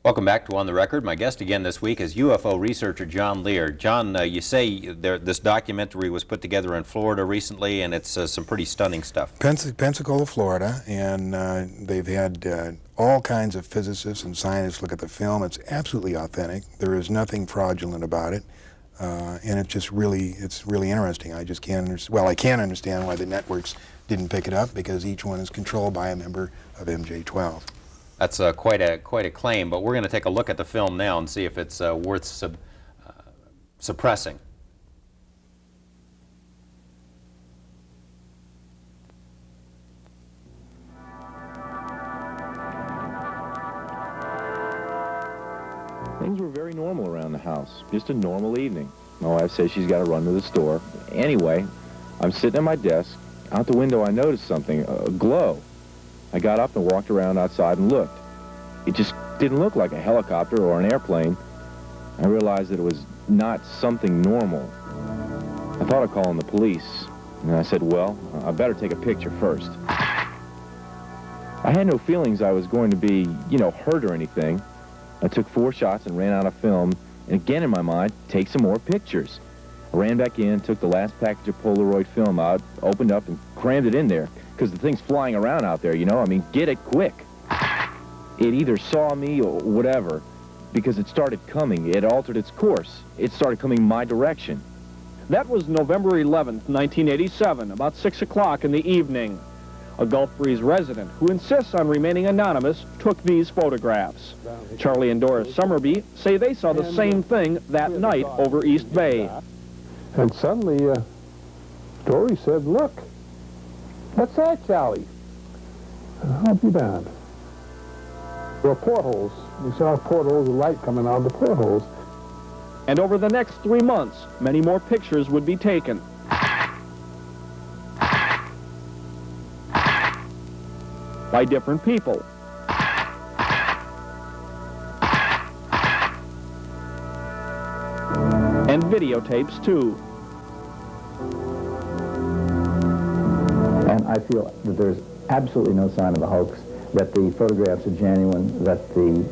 Welcome back to On the Record. My guest again this week is UFO researcher John Lear. John, you say this documentary was put together in Florida recently, and it's some pretty stunning stuff. Pensacola, Florida, and they've had all kinds of physicists and scientists look at the film. It's absolutely authentic. There is nothing fraudulent about it, and it's really interesting. I just can't I can understand why the networks didn't pick it up, because each one is controlled by a member of MJ-12. That's quite a claim, but we're going to take a look at the film now and see if it's worth suppressing. Things were very normal around the house. Just a normal evening. My wife says she's got to run to the store. Anyway, I'm sitting at my desk. Out the window, I noticed something, a glow. I got up and walked around outside and looked. It just didn't look like a helicopter or an airplane. I realized that it was not something normal. I thought of calling the police, and I said, well, I better take a picture first. I had no feelings I was going to be, hurt or anything. I took 4 shots and ran out of film, and again in my mind, take some more pictures. I ran back in, took the last package of Polaroid film out, opened up and crammed it in there, because the thing's flying around out there, get it quick. It either saw me or whatever, because it started coming. It altered its course. It started coming my direction. That was November 11th, 1987, about 6 o'clock in the evening. A Gulf Breeze resident who insists on remaining anonymous took these photographs. Charlie and Doris Summerby say they saw the same thing that night over East Bay. And suddenly, Dory said, "Look, what's that, Charlie?" I'll be damned. There were portholes. We saw portholes of light coming out of the portholes. And over the next 3 months, many more pictures would be taken. By different people. And videotapes, too. And I feel that there's absolutely no sign of a hoax, that the photographs are genuine, that the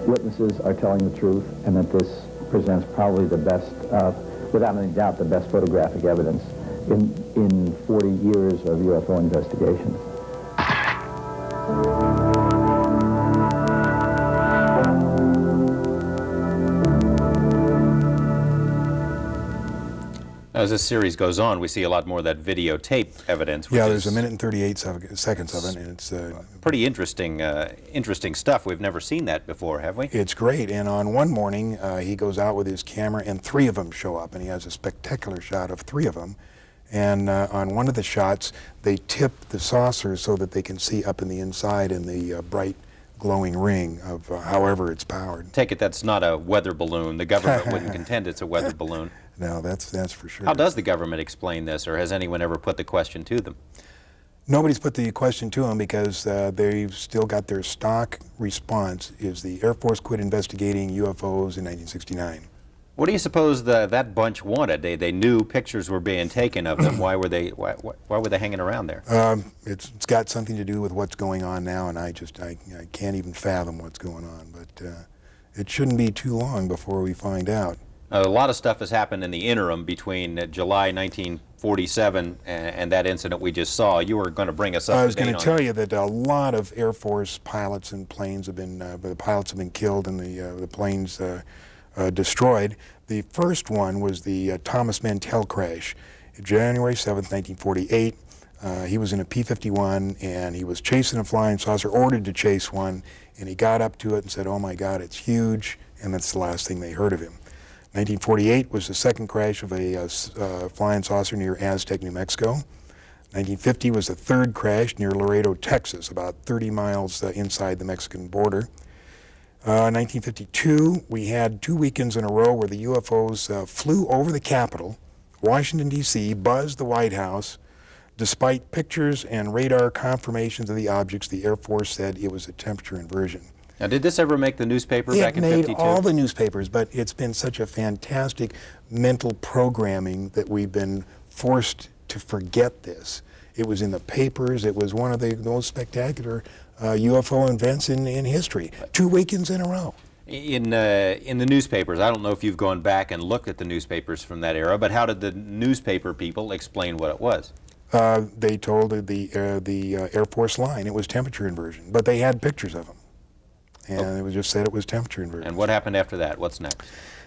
witnesses are telling the truth, and that this presents probably the best, without any doubt, the best photographic evidence in 40 years of UFO investigations. As this series goes on, we see a lot more of that videotape evidence. Yeah, there's 1 minute and 38 seconds of it, and it's pretty interesting stuff. We've never seen that before, have we? It's great. And on one morning, he goes out with his camera, and 3 of them show up, and he has a spectacular shot of 3 of them. And on one of the shots, they tip the saucer so that they can see up in the inside in the bright glowing ring of however it's powered. Take it that's not a weather balloon. The government wouldn't contend it's a weather balloon. No, that's for sure. How does the government explain this, or has anyone ever put the question to them? Nobody's put the question to them, because they've still got their stock response is the Air Force quit investigating UFOs in 1969. What do you suppose that bunch wanted? They knew pictures were being taken of them. Why were they hanging around there? It's got something to do with what's going on now, and I can't even fathom what's going on. But it shouldn't be too long before we find out. A lot of stuff has happened in the interim between July 1947 and that incident we just saw. You were going to bring us up to date on. I was going to tell you that a lot of Air Force pilots and planes have been, the pilots have been killed and the planes destroyed. The first one was the Thomas Mantell crash, January 7th, 1948. He was in a P-51 and he was chasing a flying saucer, ordered to chase one, and he got up to it and said, "Oh my God, it's huge," and that's the last thing they heard of him. 1948 was the second crash of a flying saucer near Aztec, New Mexico. 1950 was the third crash near Laredo, Texas, about 30 miles inside the Mexican border. 1952, we had 2 weekends in a row where the UFOs flew over the Capitol, Washington, D.C., buzzed the White House. Despite pictures and radar confirmations of the objects, the Air Force said it was a temperature inversion. Now, did this ever make the newspaper back in 52? It made all the newspapers, but it's been such a fantastic mental programming that we've been forced to forget this. It was in the papers. It was one of the most spectacular UFO events in history. 2 weekends in a row. In the newspapers, I don't know if you've gone back and looked at the newspapers from that era, but how did the newspaper people explain what it was? They told the Air Force line it was temperature inversion, but they had pictures of them. And it was just said it was temperature inversion. And what happened after that? What's next?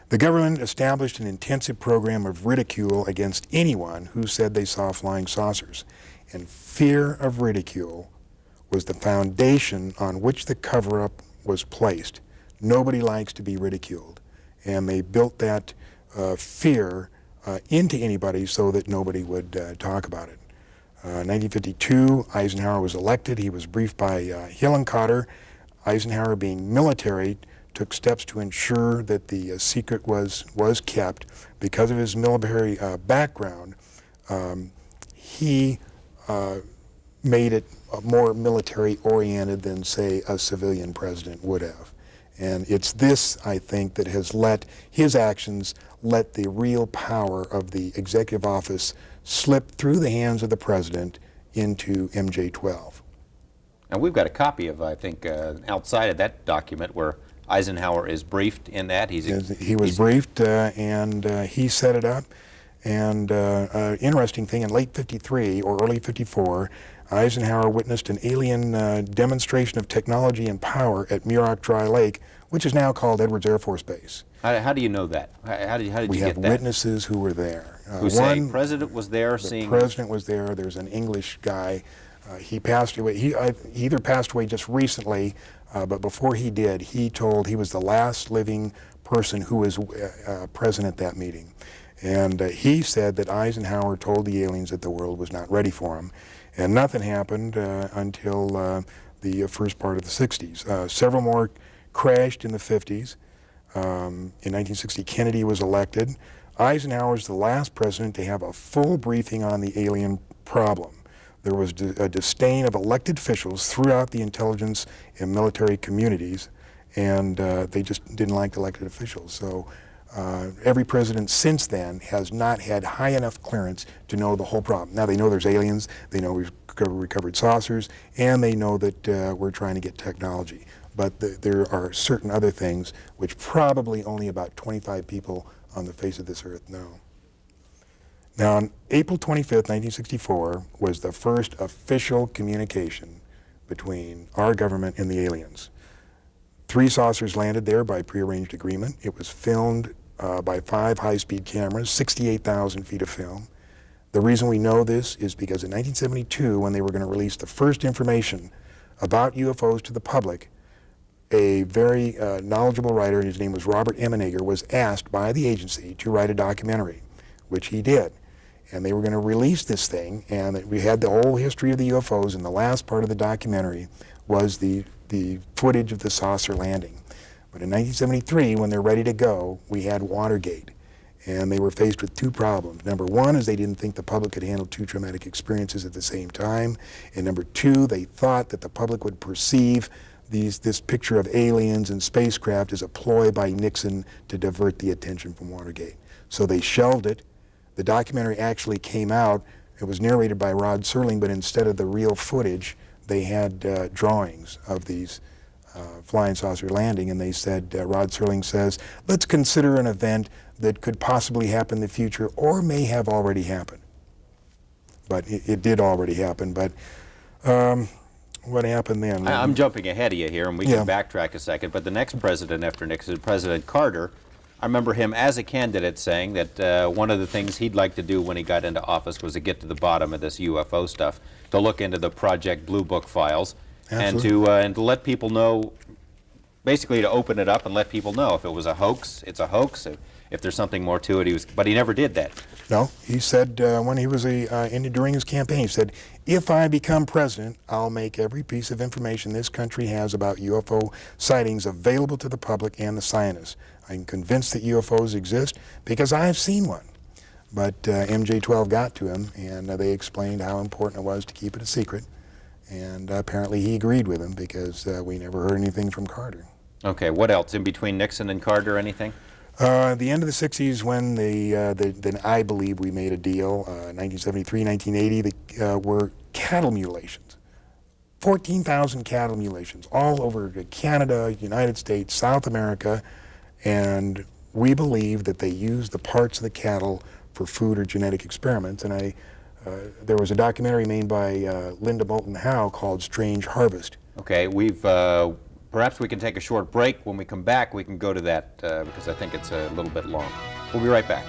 The government established an intensive program of ridicule against anyone who said they saw flying saucers. And fear of ridicule was the foundation on which the cover-up was placed. Nobody likes to be ridiculed. And they built that fear into anybody so that nobody would talk about it. 1952, Eisenhower was elected. He was briefed by Hill and Cotter. Eisenhower, being military, took steps to ensure that the secret was kept. Because of his military background, he made it more military-oriented than, say, a civilian president would have. And it's this, I think, that has let his actions let the real power of the executive office slip through the hands of the president into MJ-12. And we've got a copy of, I think, outside of that document where Eisenhower is briefed in that. He was briefed, and he set it up. And interesting thing, in late 53 or early 54, Eisenhower witnessed an alien demonstration of technology and power at Muroc Dry Lake, which is now called Edwards Air Force Base. How do you know that? How did you get that? We have witnesses who were there. Who say the president was there seeing? The president was there. There's an English guy. He passed away. He either passed away just recently, but before he did, he was the last living person who was present at that meeting. And he said that Eisenhower told the aliens that the world was not ready for him. And nothing happened until the first part of the 60s. Several more crashed in the 50s. In 1960, Kennedy was elected. Eisenhower was the last president to have a full briefing on the alien problem. There was a disdain of elected officials throughout the intelligence and military communities, and they just didn't like elected officials. So every president since then has not had high enough clearance to know the whole problem. Now they know there's aliens, they know we've recovered saucers, and they know that we're trying to get technology. But there are certain other things which probably only about 25 people on the face of this earth know. Now, on April 25th, 1964, was the first official communication between our government and the aliens. 3 saucers landed there by prearranged agreement. It was filmed by 5 high-speed cameras, 68,000 feet of film. The reason we know this is because in 1972, when they were going to release the first information about UFOs to the public, a very knowledgeable writer, his name was Robert Emenegger, was asked by the agency to write a documentary, which he did. And they were going to release this thing, and we had the whole history of the UFOs, and the last part of the documentary was the footage of the saucer landing. But in 1973, when they're ready to go, we had Watergate, and they were faced with 2 problems. Number 1 is they didn't think the public could handle 2 traumatic experiences at the same time, and number 2, they thought that the public would perceive this picture of aliens and spacecraft as a ploy by Nixon to divert the attention from Watergate. So they shelved it. The documentary actually came out. It was narrated by Rod Serling, but instead of the real footage, they had drawings of these flying saucer landing, and they said, Rod Serling says, let's consider an event that could possibly happen in the future or may have already happened. But it did already happen, but what happened then? I'm jumping ahead of you here, and we can backtrack a second, but the next president after Nixon, President Carter, I remember him as a candidate saying that one of the things he'd like to do when he got into office was to get to the bottom of this UFO stuff, to look into the Project Blue Book files, and to let people know, basically to open it up and let people know if it was a hoax, it's a hoax. If there's something more to it, but he never did that. No, he said when he was during his campaign, he said, if I become president, I'll make every piece of information this country has about UFO sightings available to the public and the scientists. I'm convinced that UFOs exist because I've seen one. But MJ-12 got to him, and they explained how important it was to keep it a secret. And apparently he agreed with him because we never heard anything from Carter. Okay, what else? In between Nixon and Carter, anything? The end of the 60s when then I believe we made a deal, 1973, 1980, were cattle mutilations. 14,000 cattle mutilations all over Canada, United States, South America, and we believe that they used the parts of the cattle for food or genetic experiments. And there was a documentary made by Linda Moulton Howe called Strange Harvest. Okay, perhaps we can take a short break. When we come back, we can go to that because I think it's a little bit long. We'll be right back.